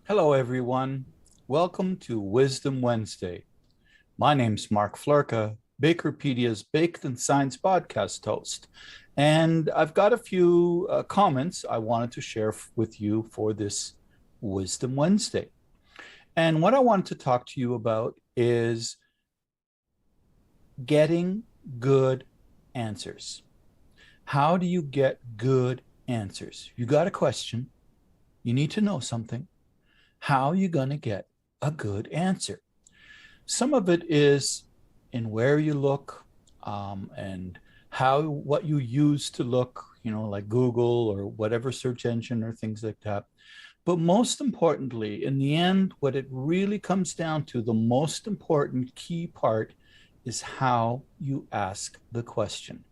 Hello, everyone. Welcome to Wisdom Wednesday. My name's Mark Floerke, BAKERpedia's Baked and Science podcast host. And I've got a few comments I wanted to share with you for this Wisdom Wednesday. And what I wanted to talk to you about is getting good answers. How do you get good answers? You got a question, you need to know something. How are you going to get a good answer? Some of it is in where you look, and what you use to look, like Google or whatever search engine or things like that. But most importantly, in the end, what it really comes down to, the most important key part is how you ask the question.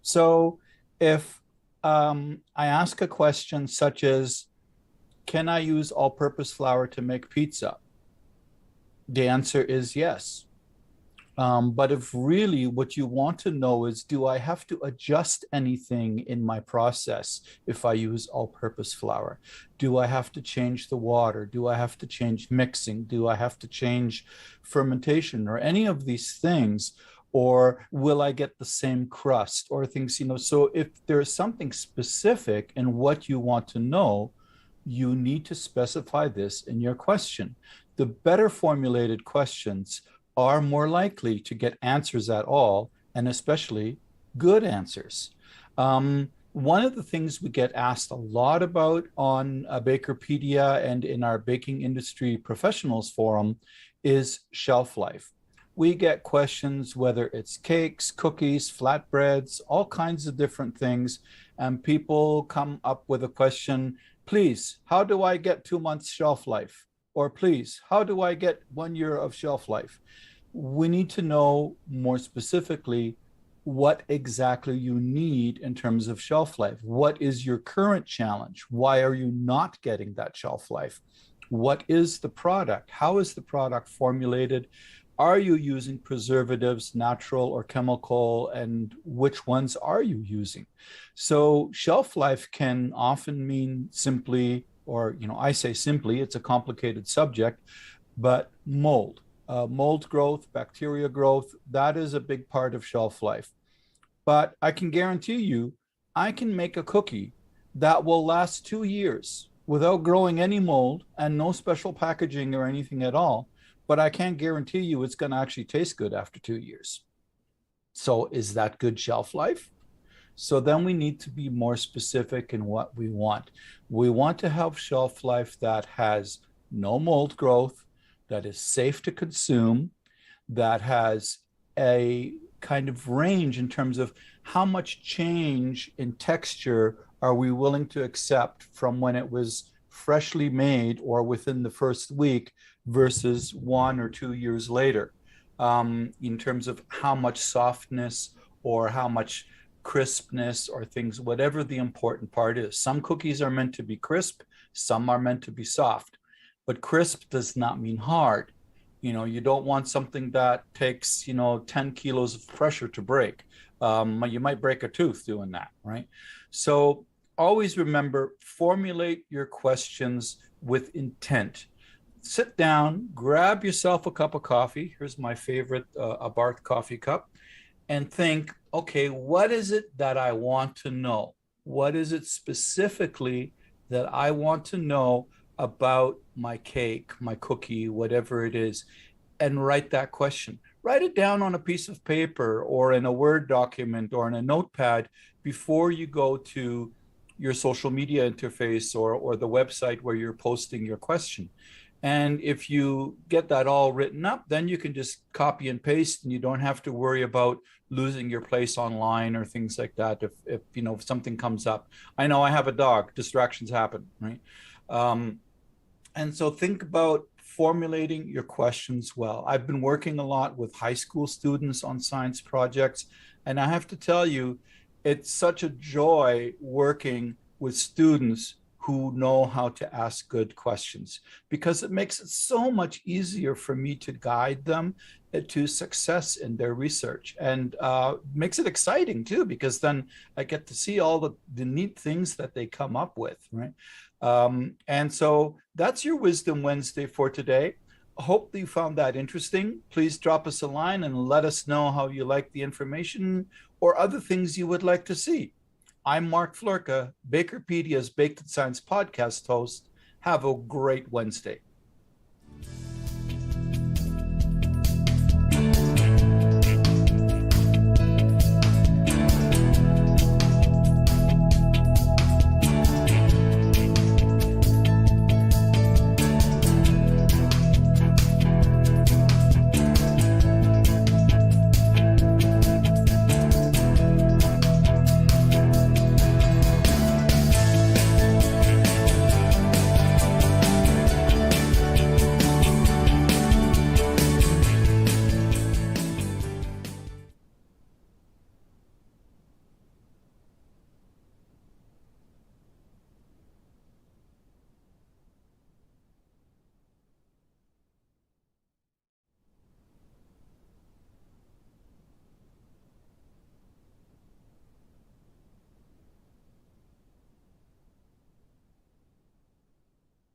So if I ask a question such as, can I use all-purpose flour to make pizza? The answer is yes. But if really what you want to know is, do I have to adjust anything in my process if I use all-purpose flour? Do I have to change the water? Do I have to change mixing? Do I have to change fermentation or any of these things? Or will I get the same crust or things, So if there's something specific in what you want to know, you need to specify this in your question. The better formulated questions are more likely to get answers at all, and especially good answers. One of the things we get asked a lot about on BAKERpedia and in our baking industry professionals forum is shelf life. We get questions whether it's cakes, cookies, flatbreads, all kinds of different things, and people come up with a question, please, how do I get 2 months shelf life? Or please, how do I get 1 year of shelf life? We need to know more specifically what exactly you need in terms of shelf life. What is your current challenge? Why are you not getting that shelf life? What is the product? How is the product formulated? Are you using preservatives, natural or chemical, and which ones are you using? So shelf life can often mean simply, or I say simply, it's a complicated subject, but mold growth, bacteria growth, that is a big part of shelf life. But I can guarantee you, I can make a cookie that will last 2 years without growing any mold and no special packaging or anything at all. But I can't guarantee you it's going to actually taste good after 2 years. So is that good shelf life? So then we need to be more specific in what we want. We want to have shelf life that has no mold growth, that is safe to consume, that has a kind of range in terms of how much change in texture are we willing to accept from when it was freshly made or within the first week versus 1 or 2 years later, in terms of how much softness or how much crispness or things, whatever the important part is. Some cookies are meant to be crisp, some are meant to be soft, but crisp does not mean hard. You don't want something that takes, 10 kilos of pressure to break. You might break a tooth doing that, right? So always remember, formulate your questions with intent. Sit down, grab yourself a cup of coffee. Here's my favorite, a Barth coffee cup, and think, okay, what is it that I want to know? What is it specifically that I want to know about my cake, my cookie, whatever it is? And write that question. Write it down on a piece of paper or in a Word document or in a notepad before you go to your social media interface or the website where you're posting your question. And if you get that all written up, then you can just copy and paste, and you don't have to worry about losing your place online or things like that. If something comes up, I know I have a dog, distractions happen, right? And so think about formulating your questions well. I've been working a lot with high school students on science projects, and I have to tell you, it's such a joy working with students who know how to ask good questions, because it makes it so much easier for me to guide them to success in their research, and makes it exciting too, because then I get to see all the neat things that they come up with, right? And so that's your Wisdom Wednesday for today. Hope you found that interesting. Please drop us a line and let us know how you like the information or other things you would like to see. I'm Mark Floerke, BAKERpedia's Baked in Science podcast host. Have a great Wednesday.